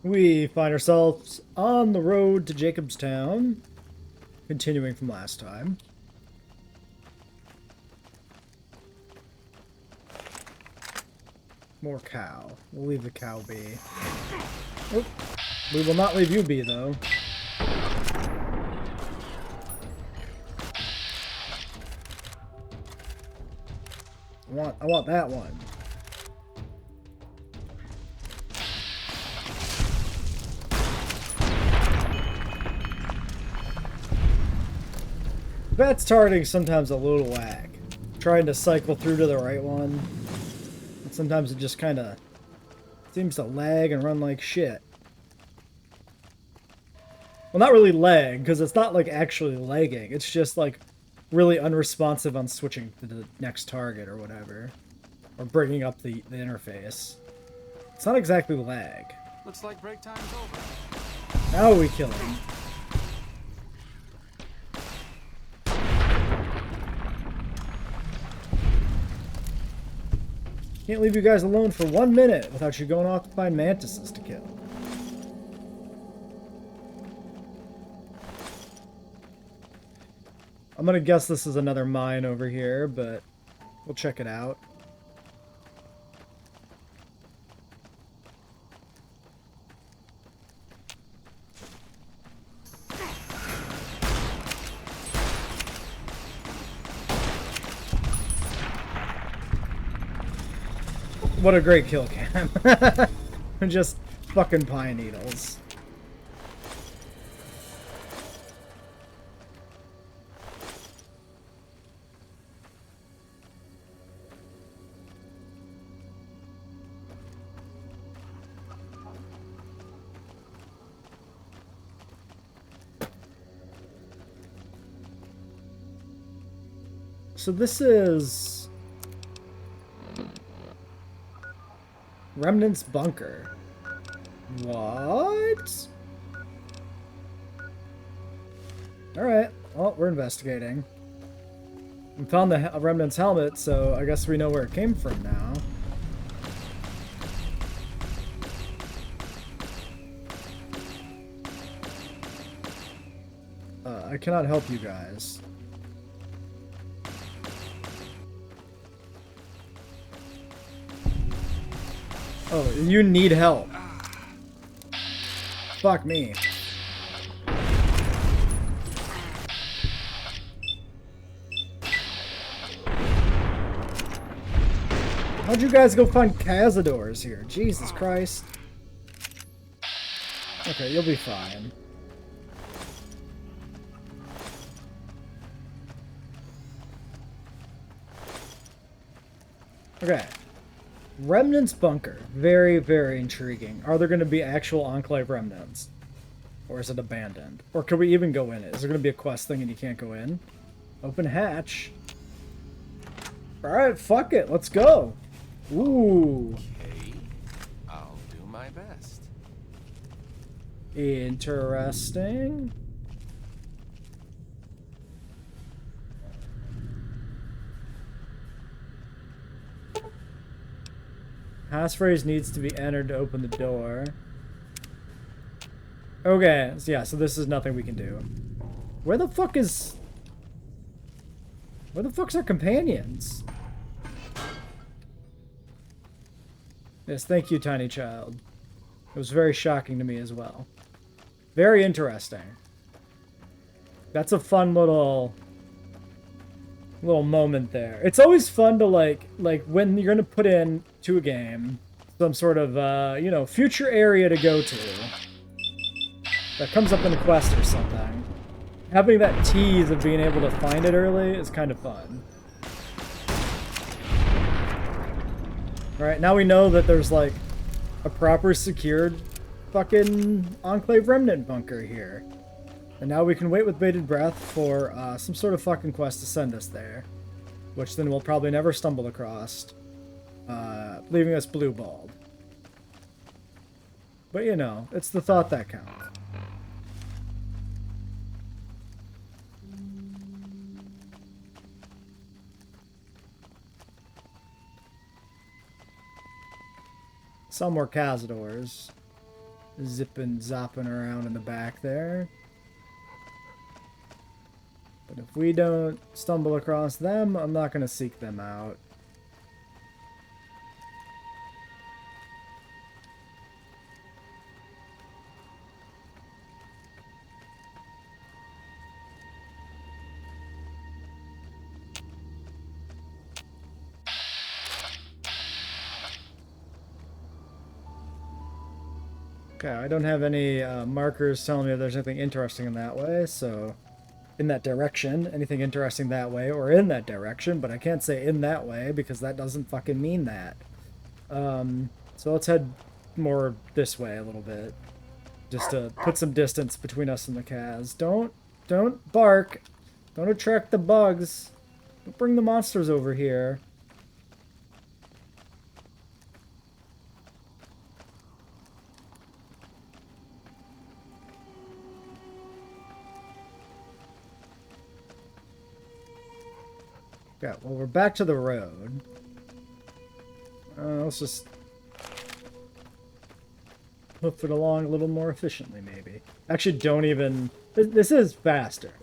We find ourselves on the road to Jacobstown, continuing from last time. More cow. We'll leave the cow be. Oh, we will not leave you be, though. I want that one. That's targeting sometimes a little lag. Trying to cycle through to the right one. And sometimes it just kind of seems to lag and run like shit. Well, not really lag, because it's not like actually lagging. It's just like really unresponsive on switching to the next target or whatever. Or bringing up the interface. It's not exactly lag. Looks like break time's over. Now we kill him. Can't leave you guys alone for 1 minute without you going off to find mantises to kill. I'm gonna guess this is another mine over here, but we'll check it out. What a great kill cam. Just fucking pine needles. So this is Remnant's Bunker. What? Alright, well, we're investigating. We found the Remnant's helmet, so I guess we know where it came from now. I cannot help you guys. Oh, you need help. Fuck me. How'd you guys go find cazadors here? Jesus Christ. Okay, you'll be fine. Okay. Remnant's Bunker. Very, very intriguing. Are there going to be actual Enclave remnants? Or is it abandoned? Or could we even go in it? Is there going to be a quest thing and you can't go in? Open hatch. Alright, fuck it. Let's go. Ooh. Okay, I'll do my best. Interesting. Passphrase needs to be entered to open the door. Okay, so yeah, so this is nothing we can do. Where the fuck's our companions? Yes, thank you, tiny child. It was very shocking to me as well. Very interesting. That's a fun little moment there. It's always fun to like when you're gonna put in to a game some sort of you know, future area to go to that comes up in a quest or something. Having that tease of being able to find it early is kind of fun. Alright, now we know that there's like a proper secured fucking Enclave Remnant bunker here. And now we can wait with bated breath for some sort of fucking quest to send us there. Which then we'll probably never stumble across. Leaving us blue-balled. But you know, it's the thought that counts. Some more cazadors. zipping, zopping around in the back there. But if we don't stumble across them, I'm not going to seek them out. Okay, I don't have any markers telling me if there's anything interesting in that way, so in that direction, anything interesting that way or in that direction, but I can't say in that way because that doesn't fucking mean that. So let's head more this way a little bit, just to put some distance between us and the Kaz. Don't bark. Don't attract the bugs. Don't bring the monsters over here. Yeah, well, we're back to the road. Let's just hoof it along a little more efficiently, maybe. Actually, don't even... This is faster.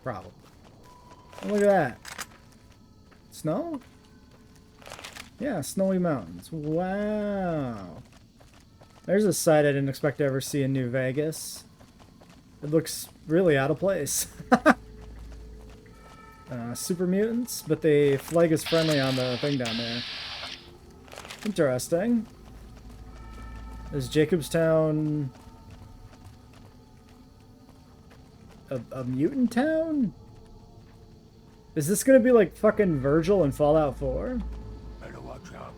Probably. Oh, look at that. Snow? Yeah, snowy mountains. Wow. There's a sight I didn't expect to ever see in New Vegas. It looks really out of place. Super mutants, but the flag is friendly on the thing down there. Interesting. Is Jacobstown a mutant town? Is this gonna be like fucking Virgil in Fallout 4? Better watch out.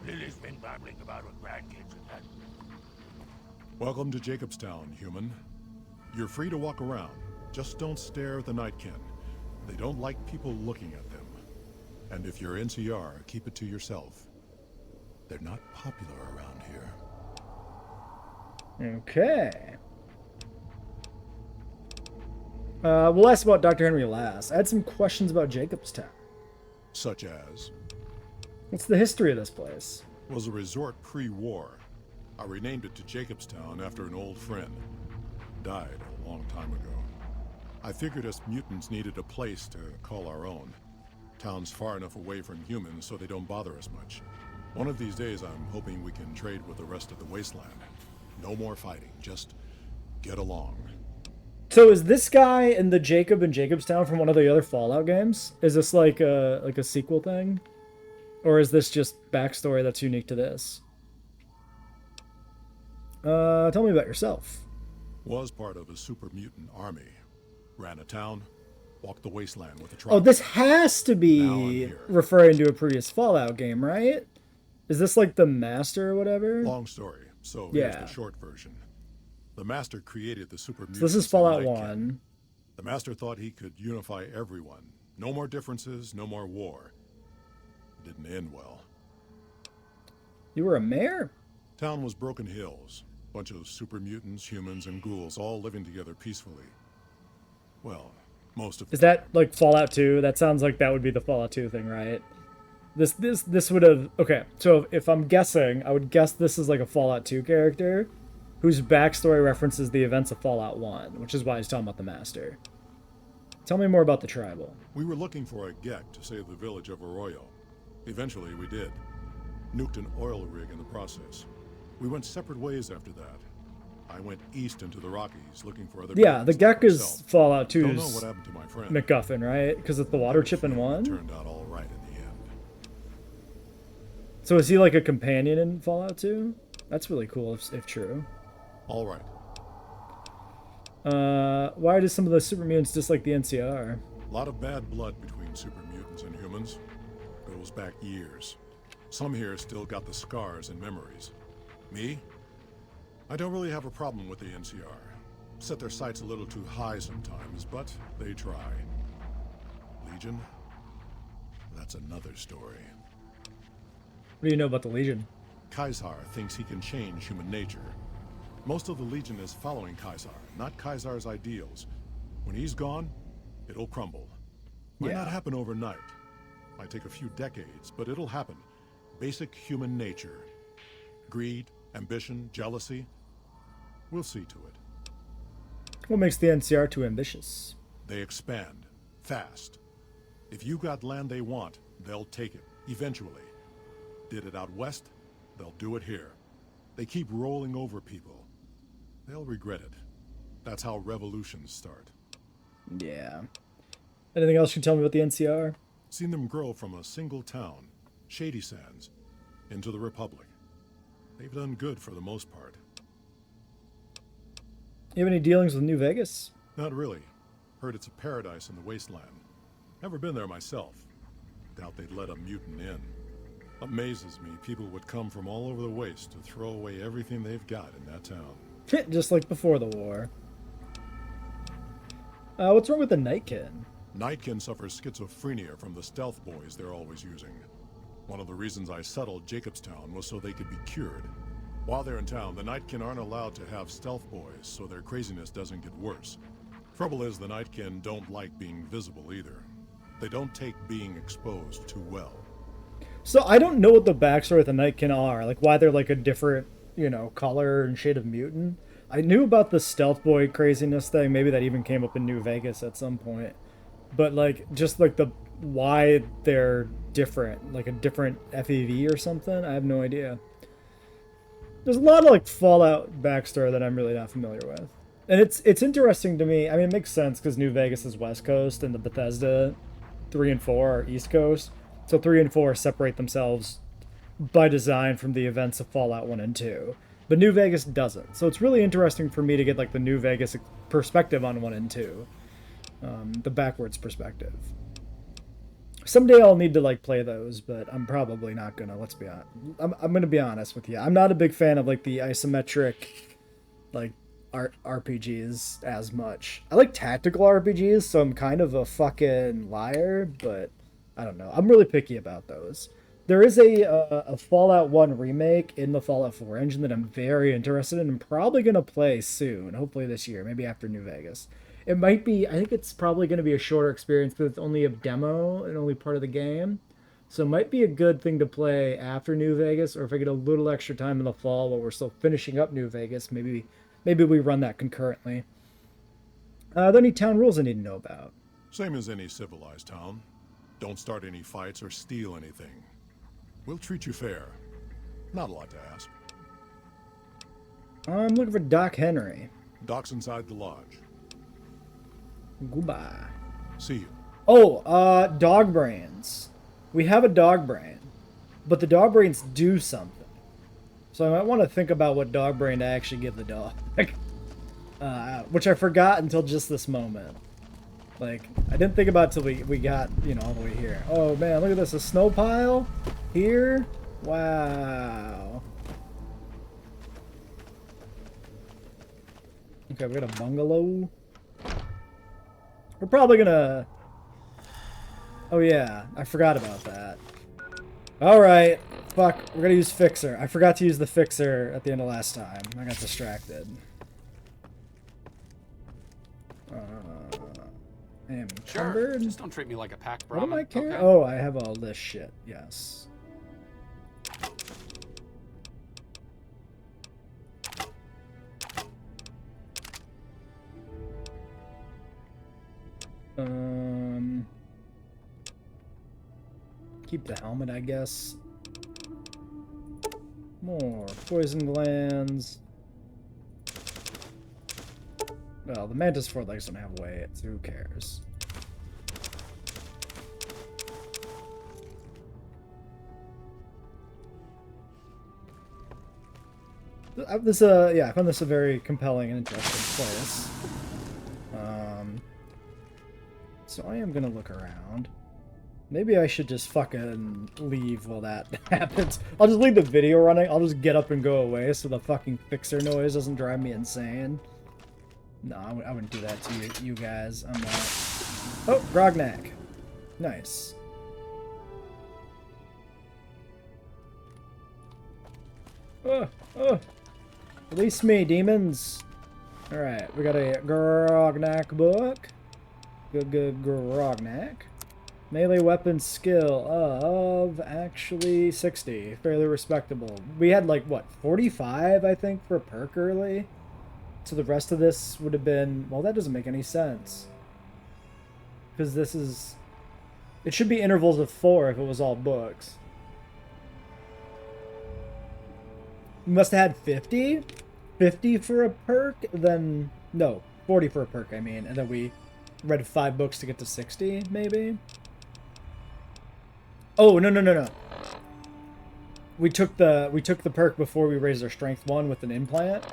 Lily's been babbling about her grandkids and that. Welcome to Jacobstown, human. You're free to walk around. Just don't stare at the Nightkin. They don't like people looking at them. And if you're NCR, keep it to yourself. They're not popular around here. Okay. We'll ask about Dr. Henry last. I had some questions about Jacobstown. Such as? What's the history of this place? Was a resort pre-war. I renamed it to Jacobstown after an old friend. Died a long time ago. I figured us mutants needed a place to call our own. Town's far enough away from humans so they don't bother us much. One of these days I'm hoping we can trade with the rest of the wasteland. No more fighting, just get along. So is this guy in the Jacob and Jacobstown from one of the other Fallout games? Is this like a sequel thing? Or is this just backstory that's unique to this? Tell me about yourself. Was part of a super mutant army. Ran a town, walked the wasteland with a tribe. Oh, this has to Now I'm be here. referring to a previous Fallout game, right? Is this like the Master or whatever? Long story, so Yeah. here's the short version. The Master created the super mutants. So this is and Fallout Nightkin. 1. The Master thought he could unify everyone. No more differences, no more war. Didn't end well. You were a mayor? Town was Broken Hills. Bunch of super mutants, humans, and ghouls all living together peacefully. Well, most of Is that like Fallout 2? That sounds like that would be the Fallout 2 thing, right? This would have... Okay, so if I'm guessing, I would guess this is like a Fallout 2 character whose backstory references the events of Fallout 1, which is why he's talking about the Master. Tell me more about the tribal. We were looking for a Gek to save the village of Arroyo. Eventually, we did. Nuked an oil rig in the process. We went separate ways after that. I went east into the Rockies looking for other... Yeah, the mutants like Gek is myself. Fallout Don't know 2's what happened to my friend. MacGuffin, right? Because it's the water chip in It 1? turned out all right in the end. So is he like a companion in Fallout 2? That's really cool if true. All right. Why do some of the super mutants dislike the NCR? A lot of bad blood between super mutants and humans. Goes back years. Some here still got the scars and memories. Me? I don't really have a problem with the NCR. Set their sights a little too high sometimes, but they try. Legion? That's another story. What do you know about the Legion? Kaisar thinks he can change human nature. Most of the Legion is following Kaisar, not Kaisar's ideals. When he's gone, it'll crumble. Might Yeah. not happen overnight. Might take a few decades, but it'll happen. Basic human nature. Greed, Ambition, jealousy? We'll see to it. What makes the NCR too ambitious? They expand. Fast. If you got land they want, they'll take it. Eventually. Did it out west, they'll do it here. They keep rolling over people. They'll regret it. That's how revolutions start. Yeah. Anything else you can tell me about the NCR? Seen them grow from a single town, Shady Sands, into the Republic. They've done good for the most part. You have any dealings with New Vegas? Not really. Heard it's a paradise in the wasteland. Never been there myself. Doubt they'd let a mutant in. Amazes me people would come from all over the waste to throw away everything they've got in that town. Just like before the war. What's wrong with the Nightkin? Nightkin suffers schizophrenia from the stealth boys they're always using. One of the reasons I settled Jacobstown was so they could be cured. While they're in town, the Nightkin aren't allowed to have stealth boys, so their craziness doesn't get worse. Trouble is, the Nightkin don't like being visible either. They don't take being exposed too well. So I don't know what the backstory of the Nightkin are, like why they're like a different, you know, color and shade of mutant. I knew about the stealth boy craziness thing, maybe that even came up in New Vegas at some point. But like, just like the why they're different, like a different FEV or something, I have no idea. There's a lot of like Fallout backstory that I'm really not familiar with. And it's interesting to me. I mean, it makes sense because New Vegas is West Coast and the Bethesda 3 and 4 are East Coast. So 3 and 4 separate themselves by design from the events of Fallout 1 and 2. But New Vegas doesn't. So it's really interesting for me to get like the New Vegas perspective on 1 and 2. The backwards perspective. Someday I'll need to like play those, but I'm probably not gonna. Let's be honest. I'm gonna be honest with you. I'm not a big fan of like the isometric, like RPGs as much. I like tactical RPGs, so I'm kind of a fucking liar. But I don't know. I'm really picky about those. There is a Fallout 1 remake in the Fallout 4 engine that I'm very interested in. I'm probably gonna play soon. Hopefully this year, maybe after New Vegas. It might be, I think it's probably going to be a shorter experience because it's only a demo and only part of the game. So it might be a good thing to play after New Vegas, or if I get a little extra time in the fall while we're still finishing up New Vegas, maybe we run that concurrently. Are there any town rules I need to know about? Same as any civilized town. Don't start any fights or steal anything. We'll treat you fair. Not a lot to ask. I'm looking for Doc Henry. Doc's inside the lodge. Goodbye. See you. Oh, dog brains. We have a dog brain, but the dog brains do something. So I might want to think about what dog brain to actually give the dog. Which I forgot until just this moment. Like, I didn't think about it till we got, you know, all the way here. Oh man, look at this, a snow pile here. Wow. Okay, we got a bungalow. We're probably gonna... Oh yeah, I forgot about that. Alright, fuck, we're gonna use Fixer. I forgot to use the Fixer at the end of last time. I got distracted. I am encumbered. Just don't treat me like a packed What Brahmin. am I carrying? Okay? Oh, I have all this shit, yes. Keep the helmet, I guess. More poison glands. Well, the mantis 4 legs don't have weight, so who cares? Yeah, I found this a very compelling and interesting place. So I am gonna look around. Maybe I should just fucking leave while that happens. I'll just leave the video running. I'll just get up and go away so the fucking Fixer noise doesn't drive me insane. No, I wouldn't do that to you guys. I'm not. Oh, Grognak. Nice. Release me, demons. Alright, we got a Grognak book. Good Grognak. Melee weapon skill of actually 60. Fairly respectable. We had like, what, 45, I think, for a perk early? So the rest of this would have been... Well, that doesn't make any sense. Because this is... It should be intervals of 4 if it was all books. We must have had 50? 50 for a perk? Then... No, 40 for a perk, I mean. And then we read 5 books to get to 60, maybe? Oh, no. We took the perk before we raised our strength 1 with an implant.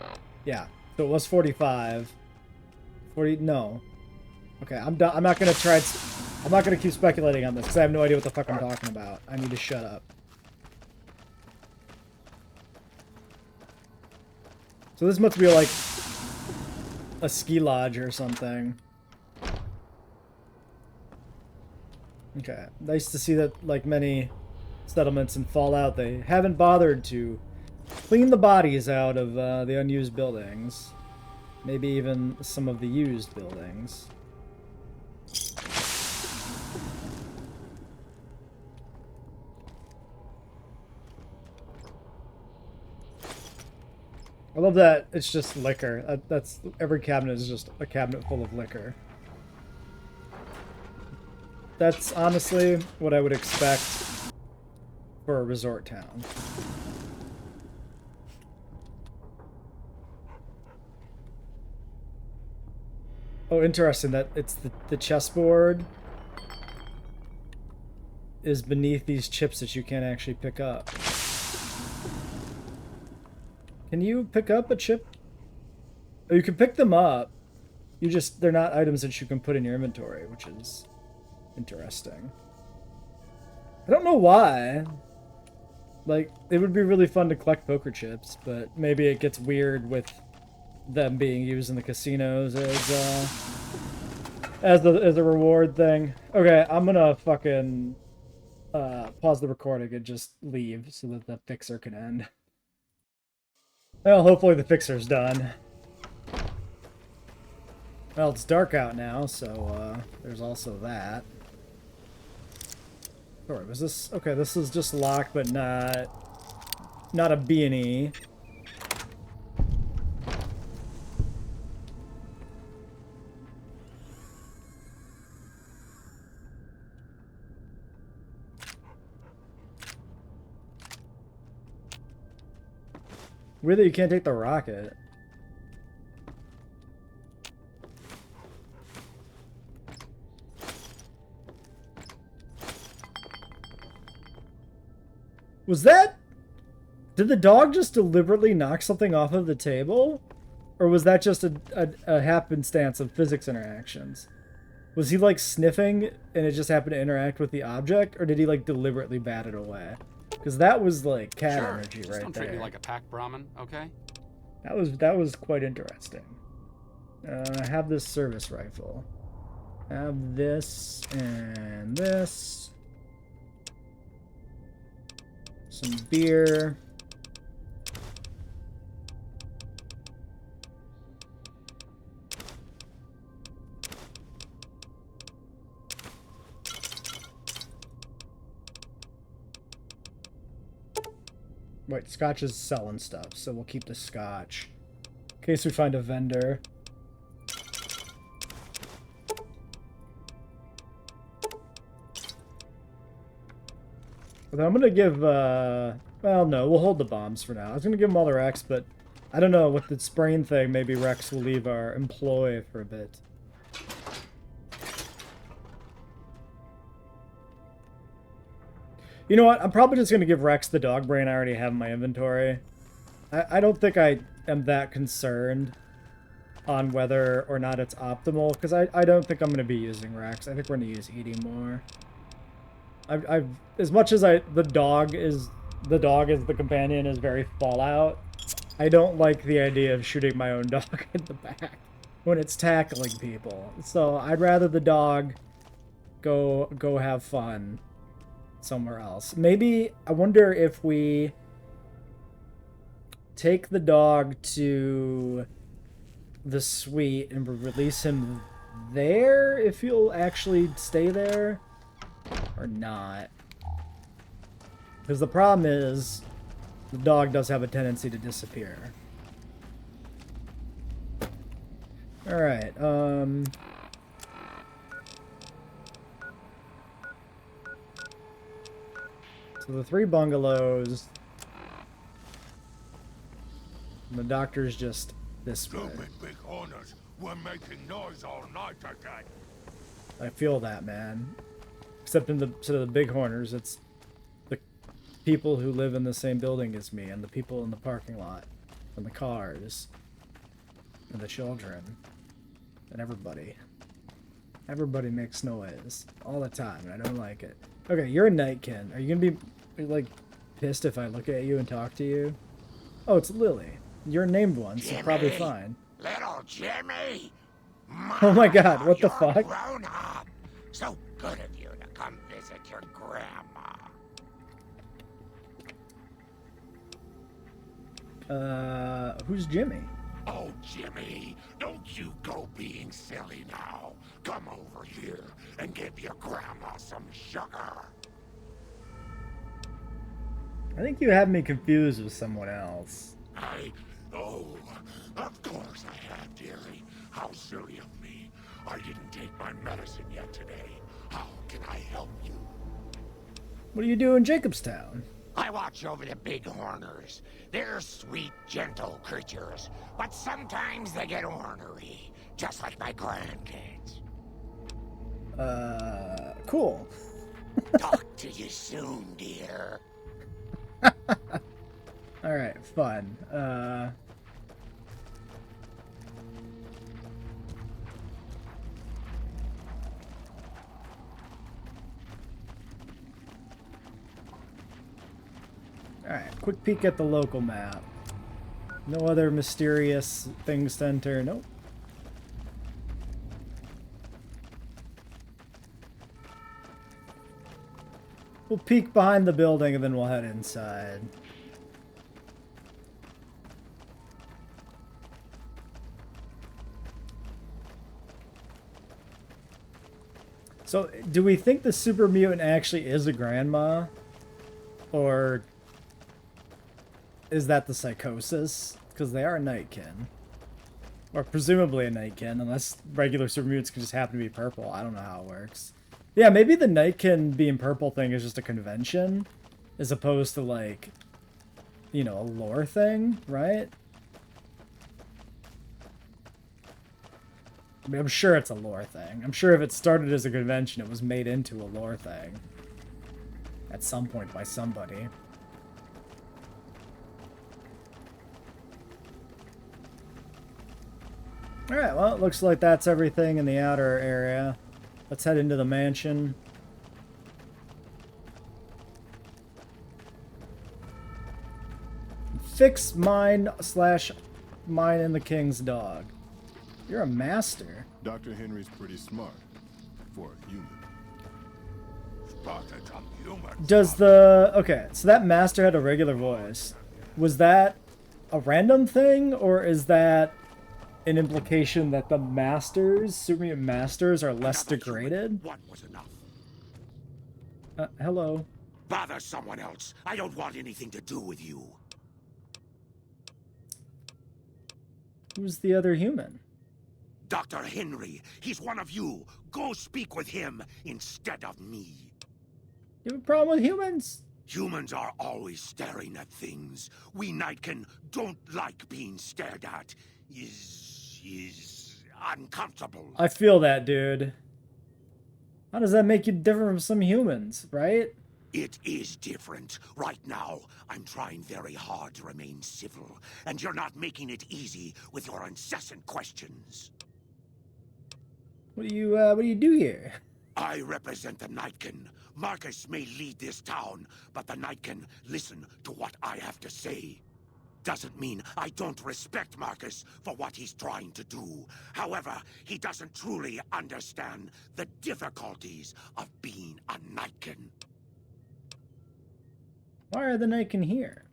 Yeah. So it was 45. 40, no. Okay, I'm done. I'm not gonna keep speculating on this because I have no idea what the fuck I'm talking about. I need to shut up. So this must be like a ski lodge or something. Okay, nice to see that, like many settlements in Fallout, they haven't bothered to clean the bodies out of the unused buildings. Maybe even some of the used buildings. I love that it's just liquor. That's every cabinet is just a cabinet full of liquor. That's honestly what I would expect for a resort town. Oh, interesting that it's the chessboard is beneath these chips that you can't actually pick up. Can you pick up a chip? Oh, you can pick them up. They're not items that you can put in your inventory, which is interesting. I don't know why. Like, it would be really fun to collect poker chips, but maybe it gets weird with them being used in the casinos as a reward thing. Okay, I'm gonna fucking pause the recording and just leave so that the fixer can end. Well, hopefully the fixer's done. Well, it's dark out now, so there's also that. Sorry, was this... Okay, this is just locked, but not a B&E. Weird that you can't take the rocket. Was that... Did the dog just deliberately knock something off of the table? Or was that just a happenstance of physics interactions? Was he, like, sniffing and it just happened to interact with the object? Or did he, like, deliberately bat it away? Because that was, like, cat energy right there. Don't treat me like a pack Brahmin, okay? That was quite interesting. I have this service rifle. Have this and this. Some beer. Wait, Scotch is selling stuff, so we'll keep the Scotch. In case we find a vendor. But I'm gonna give, well, no, we'll hold the bombs for now. I was gonna give them all to Rex, but I don't know, with the spraying thing, maybe Rex will leave our employ for a bit. You know what? I'm probably just going to give Rex the dog brain I already have in my inventory. I don't think I am that concerned on whether or not it's optimal, because I don't think I'm going to be using Rex. I think we're going to use Edie more. As much as the dog is the companion is very Fallout, I don't like the idea of shooting my own dog in the back when it's tackling people. So I'd rather the dog go have fun somewhere else. Maybe, I wonder if we take the dog to the suite and release him there, if he'll actually stay there. Or not. Because the problem is, the dog does have a tendency to disappear. Alright, so the 3 bungalows. And the doctor's just this way. Stupid big horners were making noise all night again. I feel that, man. Except instead of the big horners, it's the people who live in the same building as me, and the people in the parking lot, and the cars, and the children, and everybody. Everybody makes noise all the time, and I don't like it. Okay, you're a nightkin. Are you gonna be like pissed if I look at you and talk to you? Oh, it's Lily. You're named one, so probably Jimmy? fine. Little Jimmy! Oh my God, what the you're fuck? Grown up. So good of you to come visit your grandma. Who's Jimmy? Oh, Jimmy, don't you go being silly now. Come over here and give your grandma some sugar. I think you have me confused with someone else. Oh, of course I have, dearie. How silly of me. I didn't take my medicine yet today. How can I help you? What do you do in Jacobstown? I watch over the big horners. They're sweet, gentle creatures, but sometimes they get ornery, just like my grandkids. Cool. Talk to you soon, dear. Alright, fun. Alright, quick peek at the local map. No other mysterious things to enter. Nope. We'll peek behind the building and then we'll head inside. So, do we think the super mutant actually is a grandma? Or is that the psychosis? Because they are a nightkin. Or presumably a nightkin, unless regular super mutants can just happen to be purple. I don't know how it works. Yeah, maybe the nightkin being purple thing is just a convention, as opposed to, like, you know, a lore thing, right? I mean, I'm sure it's a lore thing. I'm sure if it started as a convention, it was made into a lore thing. At some point by somebody. Alright, well, it looks like that's everything in the outer area. Let's head into the mansion. Fix mine / mine and the king's dog. You're a master. Dr. Henry's pretty smart for a human. Spotted some humans. Does the... Okay, so that master had a regular voice. Was that a random thing, or is that an implication that the masters, super mutant masters, are less degraded? One was enough. Hello. Bother someone else. I don't want anything to do with you. Who's the other human? Dr. Henry, he's one of you. Go speak with him instead of me. You have a problem with humans? Humans are always staring at things. We Nightkin don't like being stared at. Is uncomfortable. I feel that, dude. How does that make you different from some humans, right? It is different. Right now, I'm trying very hard to remain civil, and you're not making it easy with your incessant questions. What do you do here? I represent the Nightkin. Marcus may lead this town, but the Nightkin listen to what I have to say. Doesn't mean I don't respect Marcus for what he's trying to do. However, he doesn't truly understand the difficulties of being a Nightkin. Why are the Nightkin here?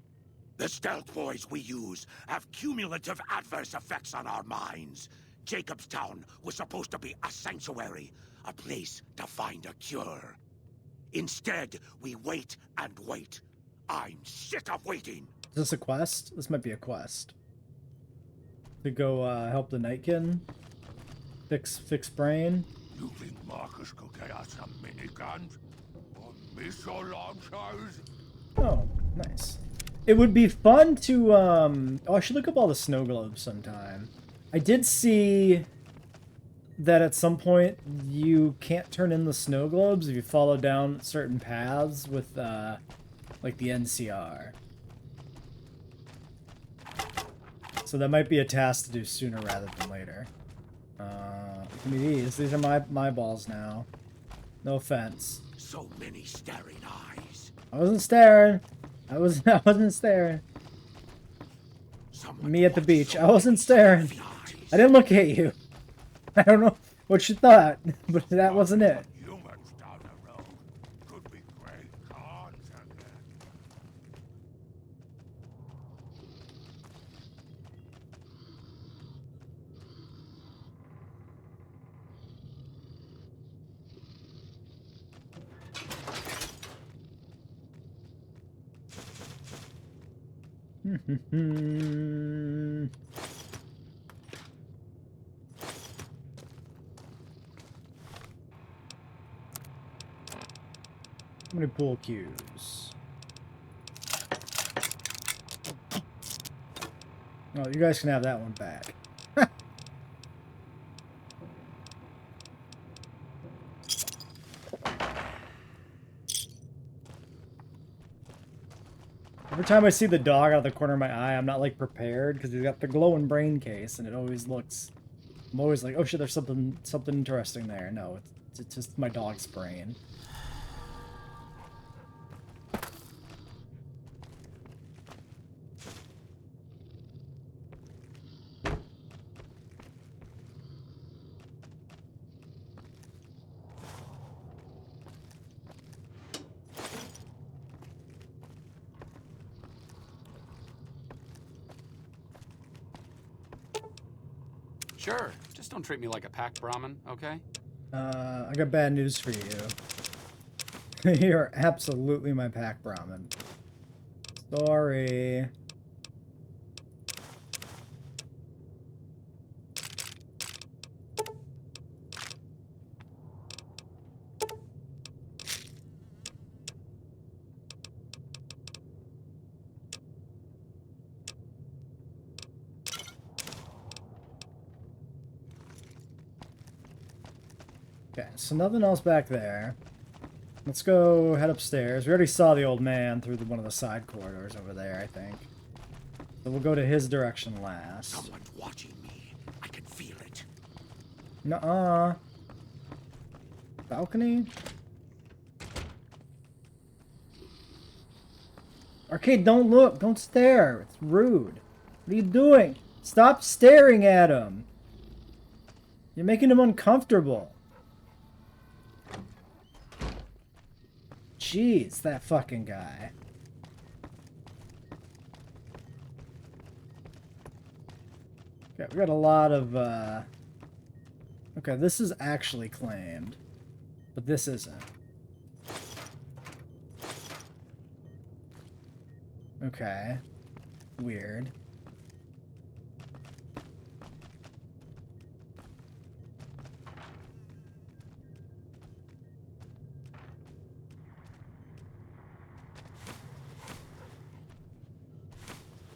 The stealth boys we use have cumulative adverse effects on our minds. Jacobstown was supposed to be a sanctuary, a place to find a cure. Instead, we wait and wait. I'm sick of waiting. Is this a quest? This might be a quest. To go help the Nightkin. Fix brain. You think Marcus could get us some miniguns? Or missile launchers? Oh, nice. It would be fun to, oh, I should look up all the snow globes sometime. I did see that at some point you can't turn in the snow globes if you follow down certain paths with, like the NCR. So that might be a task to do sooner rather than later. Give me these. These are my balls now. No offense. So many staring eyes. I wasn't staring. I wasn't staring. Someone Me at the watch beach. so I wasn't many staring. stealthy eyes. I didn't look at you. I don't know what you thought, but that wasn't it. Humans down the road could be great cons again. How many pool cues? Oh, you guys can have that one back. Every time I see the dog out of the corner of my eye, I'm not like prepared because he's got the glowing brain case, and it always looks. I'm always like, oh shit, there's something interesting there. No, it's just my dog's brain. Sure, just don't treat me like a pack Brahmin, okay? I got bad news for you. You're absolutely my pack Brahmin. Sorry. Okay, so nothing else back there. Let's go head upstairs. We already saw the old man through one of the side corridors over there, I think. So we'll go to his direction last. Someone's watching me. I can feel it. Nuh-uh. Balcony? Arcade, don't look. Don't stare. It's rude. What are you doing? Stop staring at him. You're making him uncomfortable. Jeez, that fucking guy. Okay, we got a lot of, okay, this is actually claimed, but this isn't. Okay. Weird.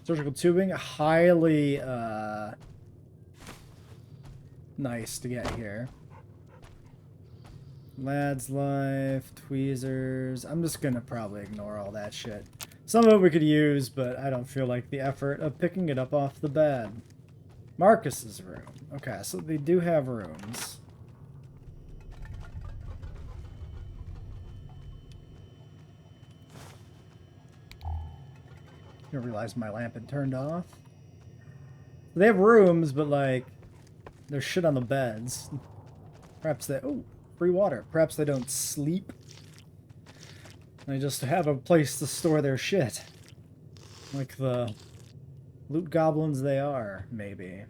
Surgical tubing, highly nice to get here. Lad's life, tweezers. I'm just gonna probably ignore all that shit. Some of it we could use, but I don't feel like the effort of picking it up off the bed. Marcus's room. Okay, so they do have rooms. I didn't realize my lamp had turned off. They have rooms, but like, there's shit on the beds. Perhaps they... Oh, free water. Perhaps they don't sleep. They just have a place to store their shit. Like the loot goblins they are, maybe.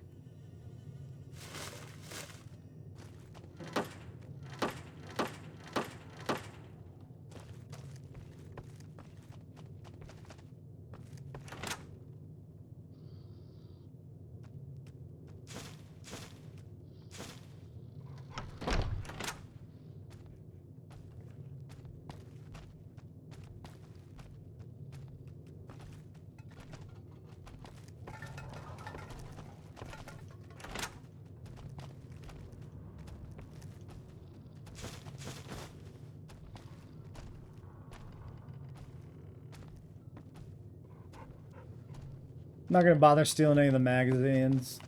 Not gonna bother stealing any of the magazines.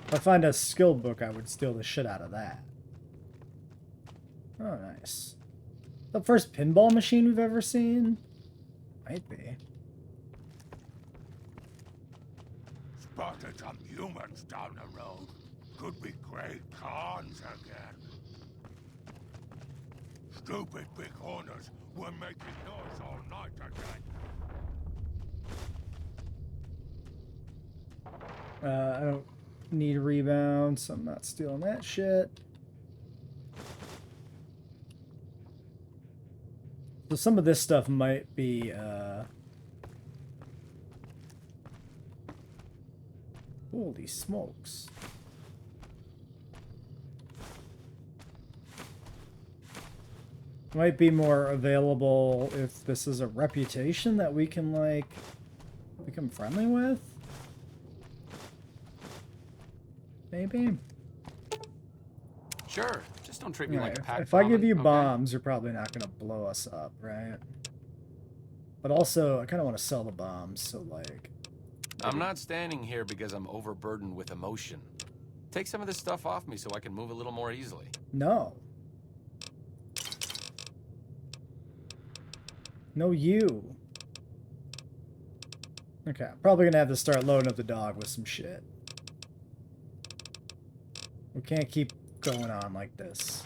If I find a skill book, I would steal the shit out of that. Oh, nice. The first pinball machine we've ever seen? Might be. Spotted some humans down the road. Could be great cons again. Stupid big owners were making noise all night again. I don't need a rebound, so I'm not stealing that shit. So some of this stuff might be, holy smokes. Might be more available if this is a reputation that we can, like, become friendly with. Maybe. Sure, just don't treat me like a pack If I give Brahmin, you okay? bombs, you're probably not going to blow us up, right? But also, I kind of want to sell the bombs, so, like... I'm not standing here because I'm overburdened with emotion. Take some of this stuff off me so I can move a little more easily. No. No, you. Okay, I'm probably going to have to start loading up the dog with some shit. We can't keep going on like this.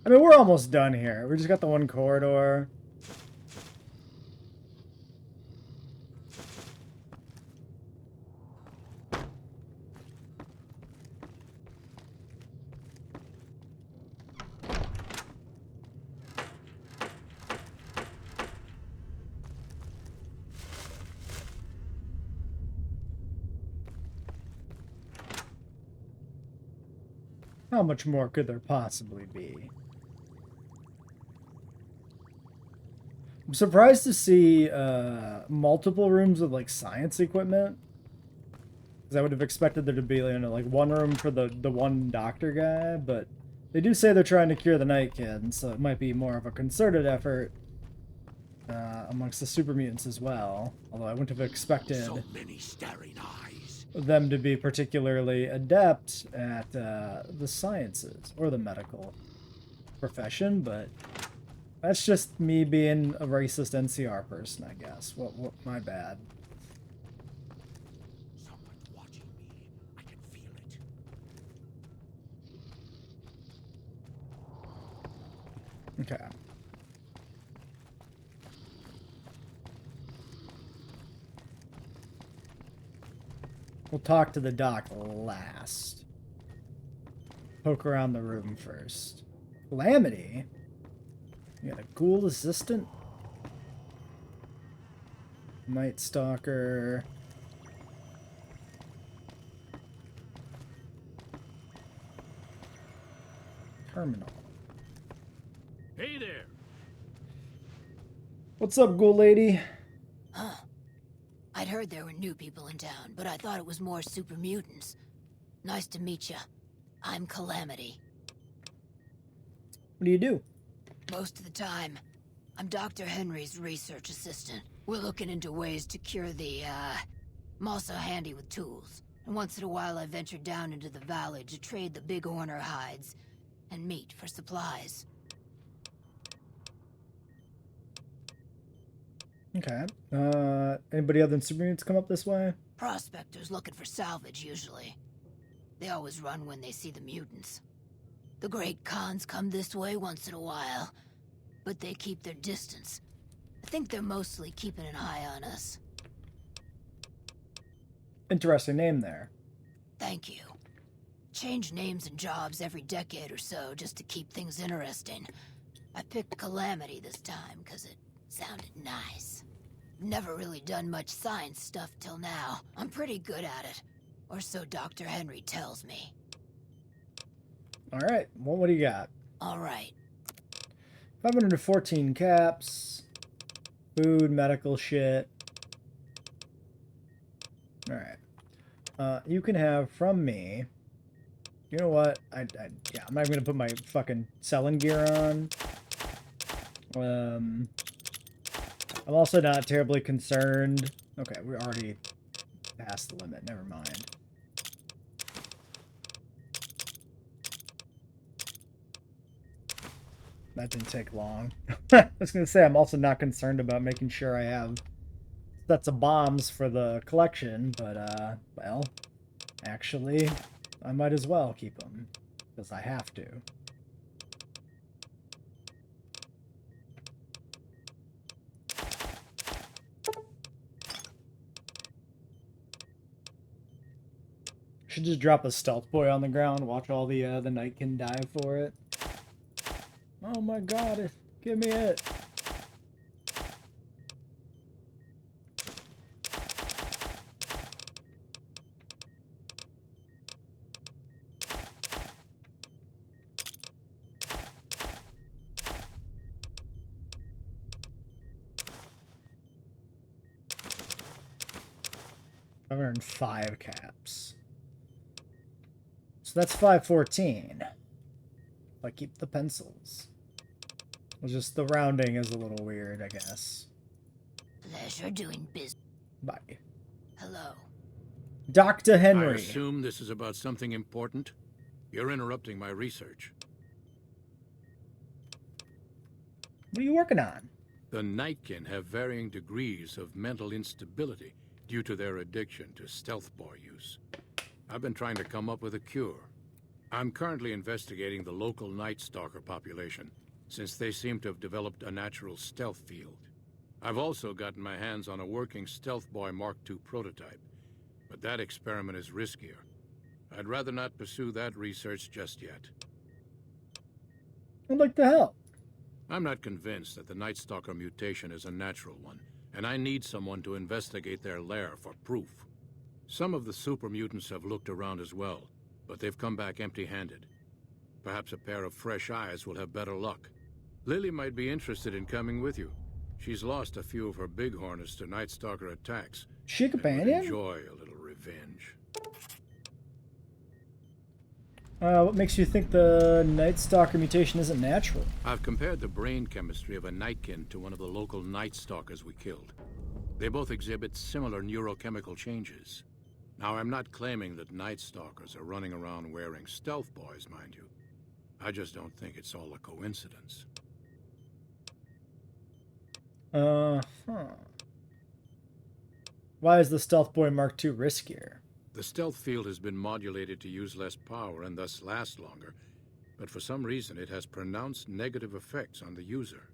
I mean, we're almost done here. We just got the one corridor. How much more could there possibly be? I'm surprised to see multiple rooms with like science equipment. Because I would have expected there to be, you know, like one room for the one doctor guy, but they do say they're trying to cure the Night Kid, so it might be more of a concerted effort amongst the super mutants as well. Although I wouldn't have expected So many staring eyes. them to be particularly adept at the sciences or the medical profession, but that's just me being a racist NCR person, I guess. What my bad. Someone watching me. I can feel it. Okay. We'll talk to the doc last. Poke around the room first. Calamity? You got a ghoul assistant? Night Stalker. Terminal. Hey there. What's up, ghoul lady? Huh. I'd heard there were new people in town, but I thought it was more super mutants. Nice to meet ya. I'm Calamity. What do you do? Most of the time, I'm Dr. Henry's research assistant. We're looking into ways to cure the, I'm also handy with tools. And once in a while I venture down into the valley to trade the big Horner hides and meat for supplies. Okay. Anybody other than super mutants come up this way? Prospectors looking for salvage, usually. They always run when they see the mutants. The great Khans come this way once in a while, but they keep their distance. I think they're mostly keeping an eye on us. Interesting name there. Thank you. Change names and jobs every decade or so just to keep things interesting. I picked Calamity this time because it sounded nice. never really done much science stuff till now. I'm pretty good at it. Or so Dr. Henry tells me. Alright, well, what do you got? Alright. 514 caps. Food, medical shit. Alright. You can have from me... You know what? Yeah, I'm not even gonna put my fucking selling gear on. I'm also not terribly concerned. Okay, we're already past the limit. Never mind. That didn't take long. I was gonna say I'm also not concerned about making sure I have sets of bombs for the collection, but well, actually, I might as well keep them because I have to. Should just drop a stealth boy on the ground. Watch all the Nightkin die for it. Oh my god! Give me it. I've earned 5 caps. So that's 514. I keep the pencils. It's just the rounding is a little weird, I guess. Pleasure doing business. Bye. Hello. Dr. I Henry. assume this is about something important? You're interrupting my research. What are you working on? The Nightkin have varying degrees of mental instability due to their addiction to stealth boy use. I've been trying to come up with a cure. I'm currently investigating the local Night Stalker population, since they seem to have developed a natural stealth field. I've also gotten my hands on a working Stealth Boy Mark II prototype, but that experiment is riskier. I'd rather not pursue that research just yet. I'd like to help. I'm not convinced that the Night Stalker mutation is a natural one, and I need someone to investigate their lair for proof. Some of the super mutants have looked around as well, but they've come back empty-handed. Perhaps a pair of fresh eyes will have better luck. Lily might be interested in coming with you. She's lost a few of her bighorners to Night Stalker attacks. She a and would companion? enjoy a little revenge. What makes you think the Night Stalker mutation isn't natural? I've compared the brain chemistry of a Nightkin to one of the local Night Stalkers we killed. They both exhibit similar neurochemical changes. Now, I'm not claiming that Night Stalkers are running around wearing stealth boys, mind you. I just don't think it's all a coincidence. Why is the Stealth Boy Mark II riskier? The stealth field has been modulated to use less power and thus last longer, but for some reason it has pronounced negative effects on the user.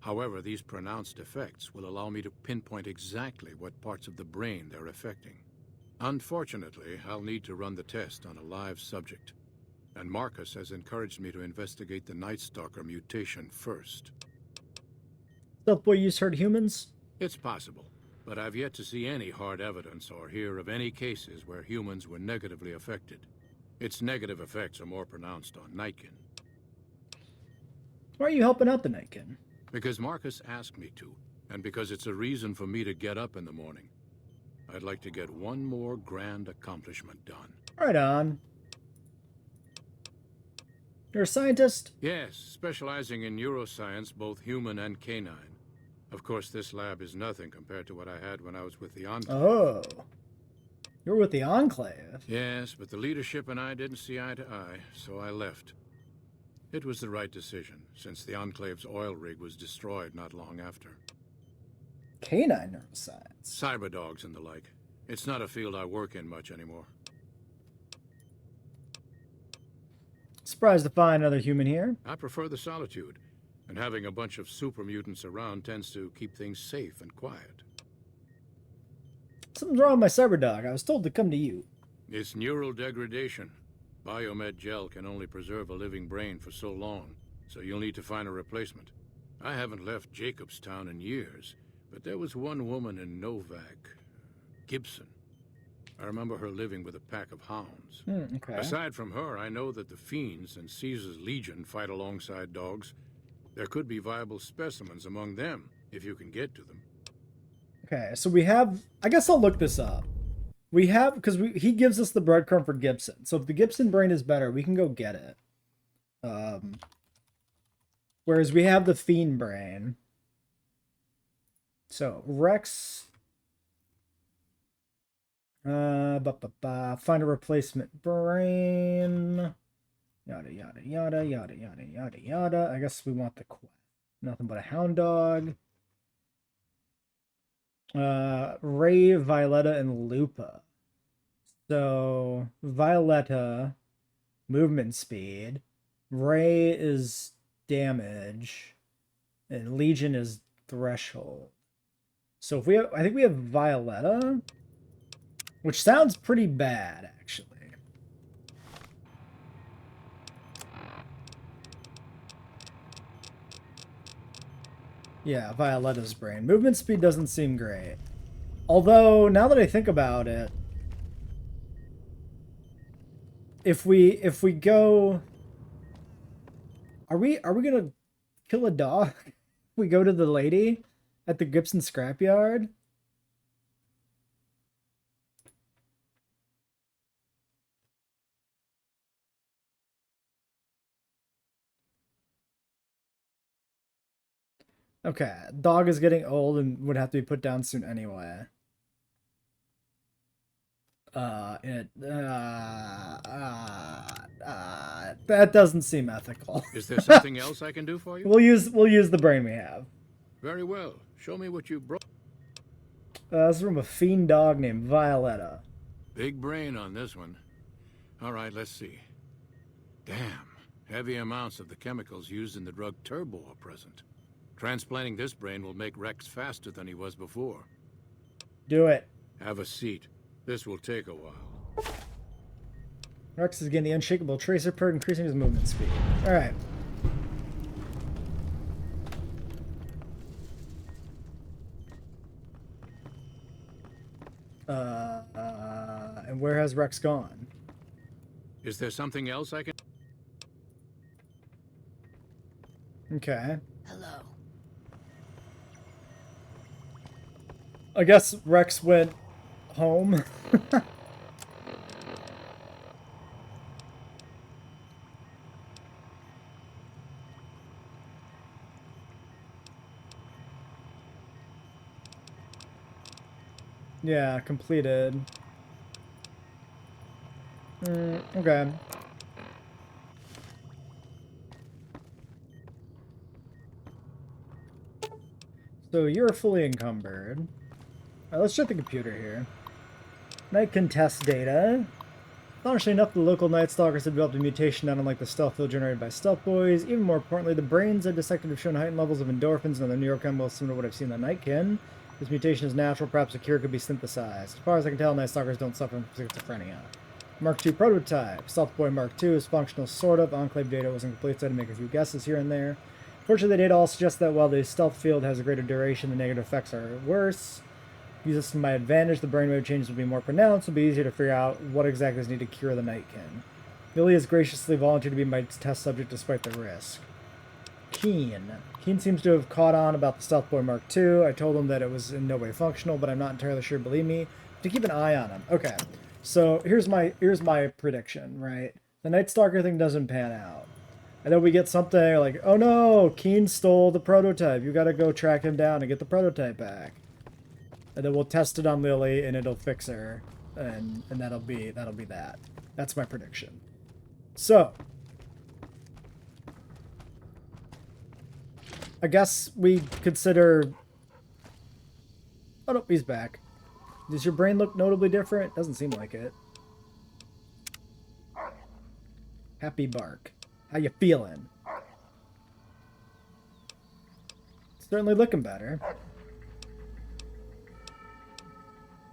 However, these pronounced effects will allow me to pinpoint exactly what parts of the brain they're affecting. Unfortunately, I'll need to run the test on a live subject, and Marcus has encouraged me to investigate the Night Stalker mutation first. Stealth Boy used hurt humans? It's possible, but I've yet to see any hard evidence or hear of any cases where humans were negatively affected. Its negative effects are more pronounced on Nightkin. Why are you helping out the Nightkin? Because Marcus asked me to, and because it's a reason for me to get up in the morning. I'd like to get one more grand accomplishment done. Right on. You're a scientist? Yes, specializing in neuroscience, both human and canine. Of course, this lab is nothing compared to what I had when I was with the Enclave. Oh. You're with the Enclave? Yes, but the leadership and I didn't see eye to eye, so I left. It was the right decision, since the Enclave's oil rig was destroyed not long after. Canine neuroscience. Cyberdogs and the like. It's not a field I work in much anymore. Surprised to find another human here. I prefer the solitude, and having a bunch of super mutants around tends to keep things safe and quiet. Something's wrong with my cyber dog. I was told to come to you. It's neural degradation. Biomed gel can only preserve a living brain for so long, so you'll need to find a replacement. I haven't left Jacobstown in years, but there was one woman in Novak, Gibson. I remember her living with a pack of hounds. Okay. Aside from her, I know that the Fiends and Caesar's Legion fight alongside dogs. There could be viable specimens among them, if you can get to them. Okay, so we have... I guess I'll look this up. We have... Because he gives us the breadcrumb for Gibson. So if the Gibson brain is better, we can go get it. Whereas we have the Fiend brain. So, Rex... Find a replacement brain. Yada, yada, yada, yada, yada, yada, yada. I guess we want the quest. Nothing but a hound dog. Ray, Violetta, and Lupa. So, Violetta, movement speed. Ray is damage. And Legion is threshold. So if we have, I think we have Violetta, which sounds pretty bad, actually. Yeah, Violetta's brain. Movement speed doesn't seem great. Although, now that I think about it, if we go... Are we gonna kill a dog? We go to the lady at the Gibson scrapyard? Okay, dog is getting old and would have to be put down soon anyway. That doesn't seem ethical. Is there something else I can do for you? We'll use the brain we have. Very well. Show me what you brought. This is from a fiend dog named Violetta. Big brain on this one. All right, let's see. Damn. Heavy amounts of the chemicals used in the drug Turbo are present. Transplanting this brain will make Rex faster than he was before. Do it. Have a seat. This will take a while. Rex is getting the unshakable tracer perk, increasing his movement speed. Alright. And where has Rex gone? Is there something else I can... Okay. Hello. I guess Rex went home. Yeah, completed. Okay. So you're fully encumbered. Alright, let's check the computer here. Night contest data. Astonishingly enough, the local Night Stalkers have developed a mutation not unlike the stealth field generated by stealth boys. Even more importantly, the brains of dissected have shown heightened levels of endorphins and other neurochemicals similar to what I've seen in the Nightkin. This mutation is natural, perhaps a cure could be synthesized. As far as I can tell, Night Stalkers don't suffer from schizophrenia. Mark II prototype. Stealth Boy Mark II is functional, sort of. Enclave data wasn't complete, so I had to make a few guesses here and there. Fortunately, the data all suggests that while the stealth field has a greater duration, the negative effects are worse. Use this to my advantage, the brainwave changes will be more pronounced, it'll be easier to figure out what exactly is needed to cure the Nightkin. Billy has graciously volunteered to be my test subject despite the risk. Keen. Keen seems to have caught on about the Stealth Boy Mark II. I told him that it was in no way functional, but I'm not entirely sure, believe me. To keep an eye on him. Okay, so here's my prediction, right? The Night Stalker thing doesn't pan out. And then we get something like, oh no, Keen stole the prototype. You gotta go track him down and get the prototype back. And then we'll test it on Lily and it'll fix her. And that'll be that. That's my prediction. So I guess we consider... Oh no, he's back. Does your brain look notably different? Doesn't seem like it. Happy bark. How you feeling? Certainly looking better.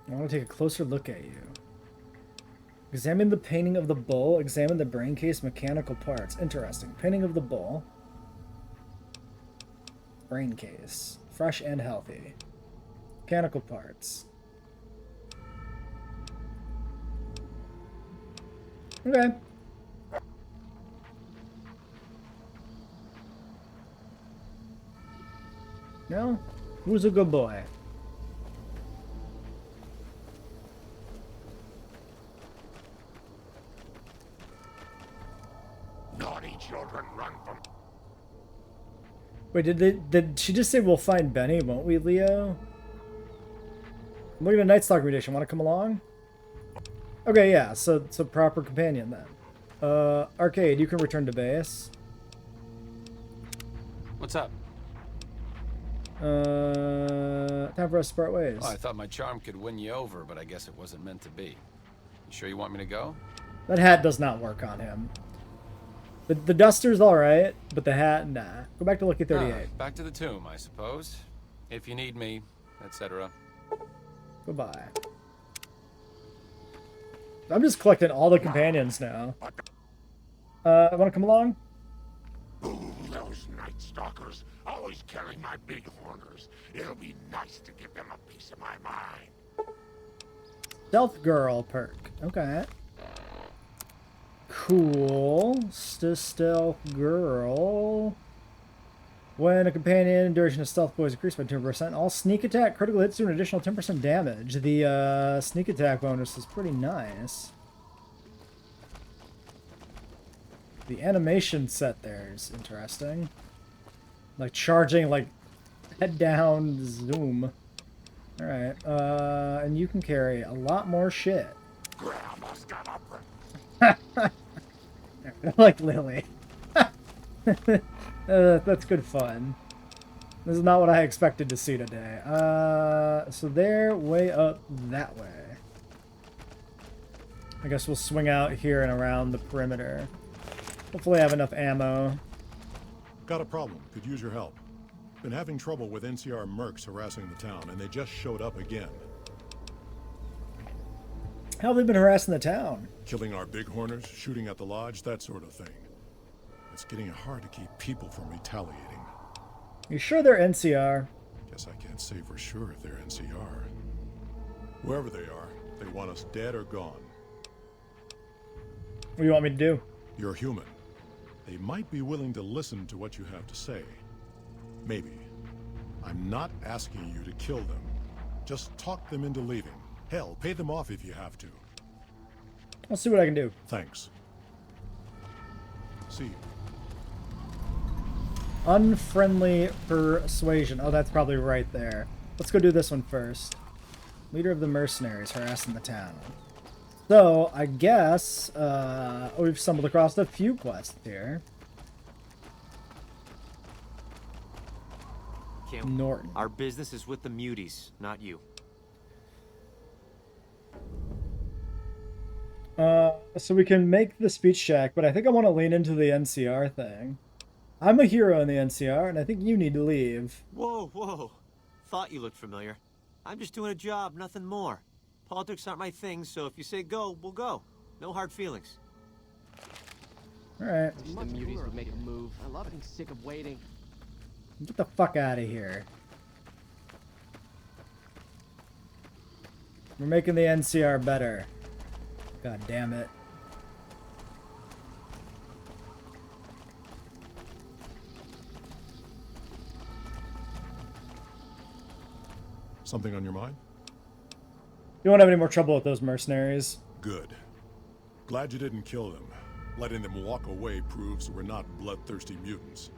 I want to take a closer look at you. Examine the painting of the bull. Examine the brain case mechanical parts. Interesting. Painting of the bull. Brain case. Fresh and healthy. Mechanical parts. Okay. No? Who's a good boy? Naughty children run from... Wait, did she just say we'll find Benny, won't we, Leo? I'm looking at Night Stalker edition. Want to come along? Okay, yeah, so proper companion then. Arcade, you can return to base. What's up? Time for us to part ways. Oh, I thought my charm could win you over, but I guess it wasn't meant to be. You sure you want me to go? That hat does not work on him. The duster's alright, but the hat, nah. Go back to Lucky 38. Back to the tomb, I suppose. If you need me, etc. Goodbye. I'm just collecting all the companions now. Want to come along? Ooh, those Night Stalkers, always killing my big horners. It'll be nice to give them a piece of my mind. Stealth Girl perk. Okay. Cool. Stealth Girl. When a companion, duration of stealth boy is increased by 2%, all sneak attack critical hits do an additional 10% damage. The sneak attack bonus is pretty nice. The animation set there is interesting. Like charging, like head down, zoom. Alright, and you can carry a lot more shit. Grandma's got a... Like Lily. That's good fun. This is not what I expected to see today. So they're way up that way. I guess we'll swing out here and around the perimeter. Hopefully I have enough ammo. Got a problem. Could use your help. Been having trouble with NCR mercs harassing the town, and they just showed up again. How have they been harassing the town? Killing our bighorners, shooting at the lodge, that sort of thing. It's getting hard to keep people from retaliating. You sure they're NCR? Guess I can't say for sure if they're NCR. Wherever they are, they want us dead or gone. What do you want me to do? You're human. They might be willing to listen to what you have to say. Maybe. I'm not asking you to kill them. Just talk them into leaving. Hell, pay them off if you have to. I'll see what I can do. Thanks. See you. Unfriendly persuasion. Oh, that's probably right there. Let's go do this one first. Leader of the mercenaries harassing the town. So, I guess we've stumbled across a few quests here. Norton. Our business is with the muties, not you. So we can make the speech shack, but I think I want to lean into the NCR thing. I'm a hero in the NCR, and I think you need to leave. Whoa, whoa. Thought you looked familiar. I'm just doing a job, nothing more. Politics aren't my thing, so if you say go, we'll go. No hard feelings. Alright. The muties would make a move. I love being sick of waiting. Get the fuck out of here. We're making the NCR better. God damn it. Something on your mind? You won't have any more trouble with those mercenaries. Good. Glad you didn't kill them. Letting them walk away proves we're not bloodthirsty mutants.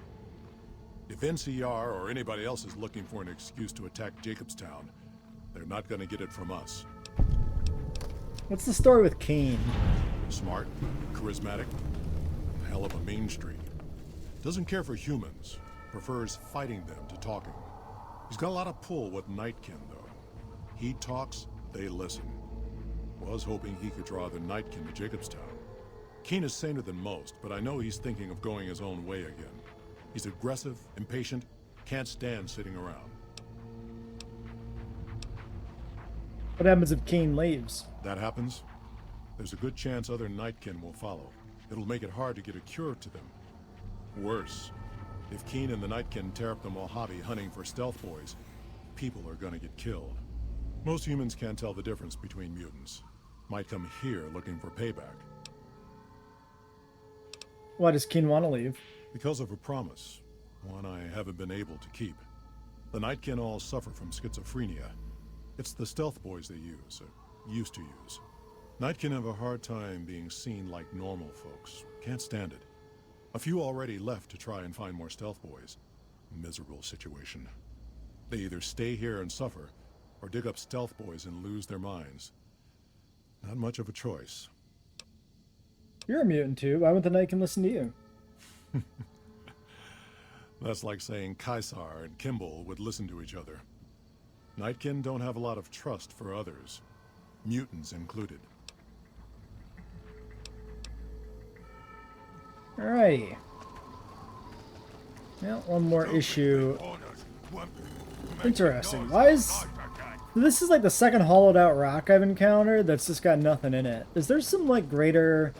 If NCR or anybody else is looking for an excuse to attack Jacobstown, they're not gonna get it from us. What's the story with Kane? Smart, charismatic, hell of a mean streak. Doesn't care for humans, prefers fighting them to talking. He's got a lot of pull with Nightkin, though. He talks, they listen. Was hoping he could draw the Nightkin to Jacobstown. Keen is saner than most, but I know he's thinking of going his own way again. He's aggressive, impatient, can't stand sitting around. What happens if Kane leaves? That happens, there's a good chance other Nightkin will follow. It'll make it hard to get a cure to them. Worse, if Keen and the Nightkin tear up the Mojave hunting for stealth boys, people are gonna get killed. Most humans can't tell the difference between mutants. Might come here looking for payback. Why does Keen want to leave? Because of a promise, one I haven't been able to keep. The Nightkin all suffer from schizophrenia. It's the stealth boys they use, or used to use. Nightkin have a hard time being seen like normal folks. Can't stand it. A few already left to try and find more stealth boys. Miserable situation. They either stay here and suffer, or dig up stealth boys and lose their minds. Not much of a choice. You're a mutant too. Why wouldn't the Nightkin listen to you? That's like saying Caesar and Kimball would listen to each other. Nightkin don't have a lot of trust for others, mutants included. Alright. Well, one more issue. Interesting. Why is... This is like the second hollowed out rock I've encountered that's just got nothing in it. Is there some like greater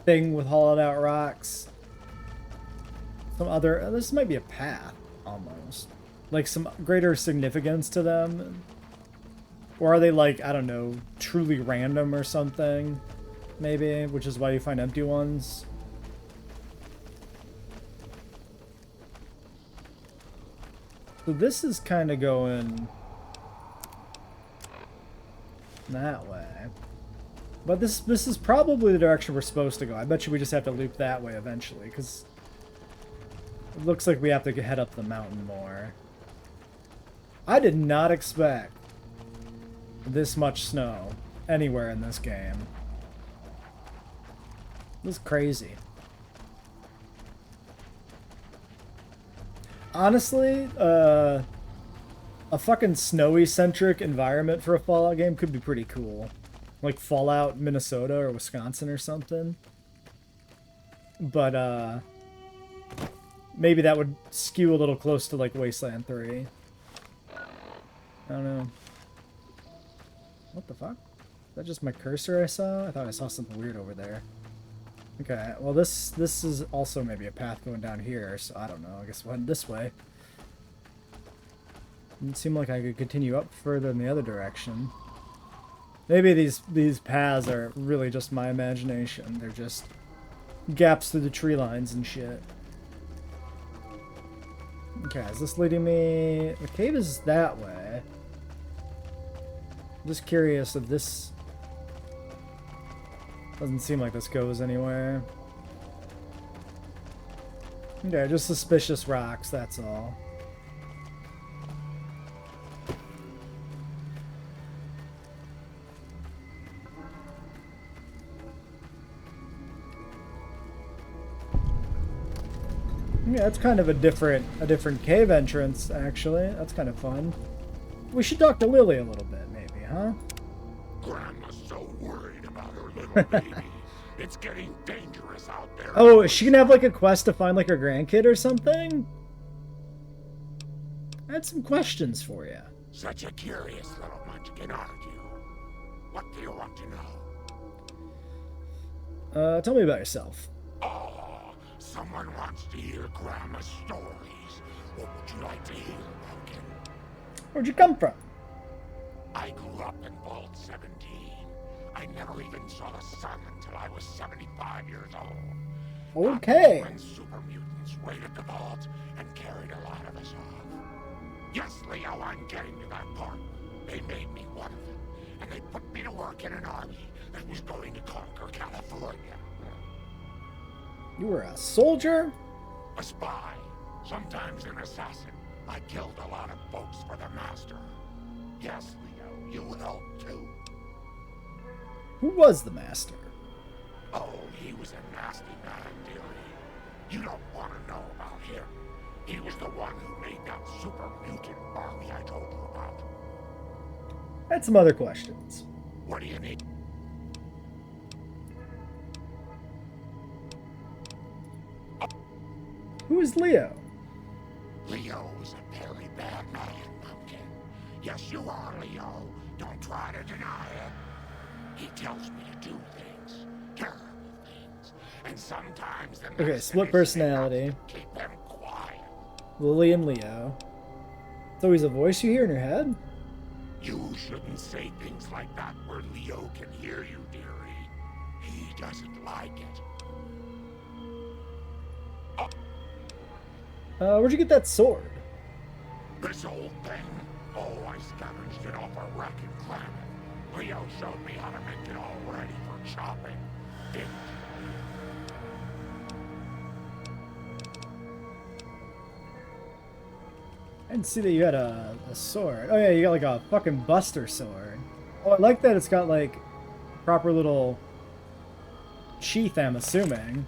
thing with hollowed out rocks? Some other... This might be a path, almost. Like some greater significance to them? Or are they like, I don't know, truly random or something? Maybe, which is why you find empty ones? So this is kind of going that way. But this is probably the direction we're supposed to go. I bet you we just have to loop that way eventually, because it looks like we have to head up the mountain more. I did not expect this much snow anywhere in this game. This is crazy. Honestly, a fucking snowy-centric environment for a Fallout game could be pretty cool. Like Fallout, Minnesota, or Wisconsin or something. But, maybe that would skew a little close to, like, Wasteland 3. I don't know. What the fuck? Is that just my cursor I saw? I thought I saw something weird over there. Okay, well this is also maybe a path going down here, so I don't know. I guess we'll head this way. Didn't seem like I could continue up further in the other direction. Maybe these paths are really just my imagination. They're just gaps through the tree lines and shit. Okay, is this leading me... The cave is that way. I'm just curious if this... Doesn't seem like this goes anywhere. Okay, just suspicious rocks, that's all. Yeah, it's kind of a different cave entrance, actually. That's kind of fun. We should talk to Lily a little bit, maybe, huh? Grandma's so worried about her little baby. It's getting dangerous out there. Oh, is she gonna have like a quest to find like her grandkid or something? I had some questions for you. Such a curious little munchkin, aren't you? What do you want to know? Tell me about yourself. Oh, someone wants to hear Grandma's stories. What would you like to hear, Pumpkin? Where'd you come from? I grew up in Vault 17. I never even saw the sun until I was 75 years old. Okay. When super mutants raided the vault and carried a lot of us off. Yes, Leo, I'm getting to that part. They made me one of them, and they put me to work in an army that was going to conquer California. You were a soldier? A spy, sometimes an assassin. I killed a lot of folks for the Master. Yes, Leo, you helped too. Who was the Master? Oh, he was a nasty man, dearie. You don't want to know about him. He was the one who made that super mutant army I told you about. I had some other questions. What do you need? Who is Leo? Leo is a very bad man, Pumpkin. Yes, you are, Leo. Don't try to deny it. He tells me to do things, terrible things, and sometimes the Okay, split personality. Keep them quiet. Lily and Leo. So he's a voice you hear in your head? You shouldn't say things like that where Leo can hear you, dearie. He doesn't like it. Where'd you get that sword? This old thing. Oh, I scavenged it off a wreck in Klamath. Leo showed me how to make it all ready for chopping. Didn't I didn't see that you had a sword. Oh yeah, you got like a fucking buster sword. Oh, I like that it's got like proper little sheath, I'm assuming.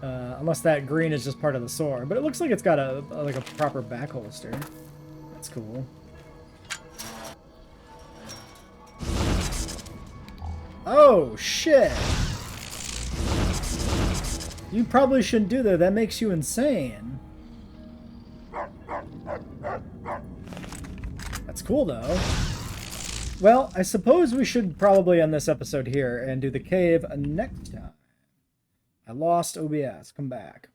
Unless that green is just part of the sword. But it looks like it's got a like a proper back holster. That's cool. Oh, shit! You probably shouldn't do that. That makes you insane. That's cool, though. Well, I suppose we should probably end this episode here and do the cave next time. I lost OBS. Come back.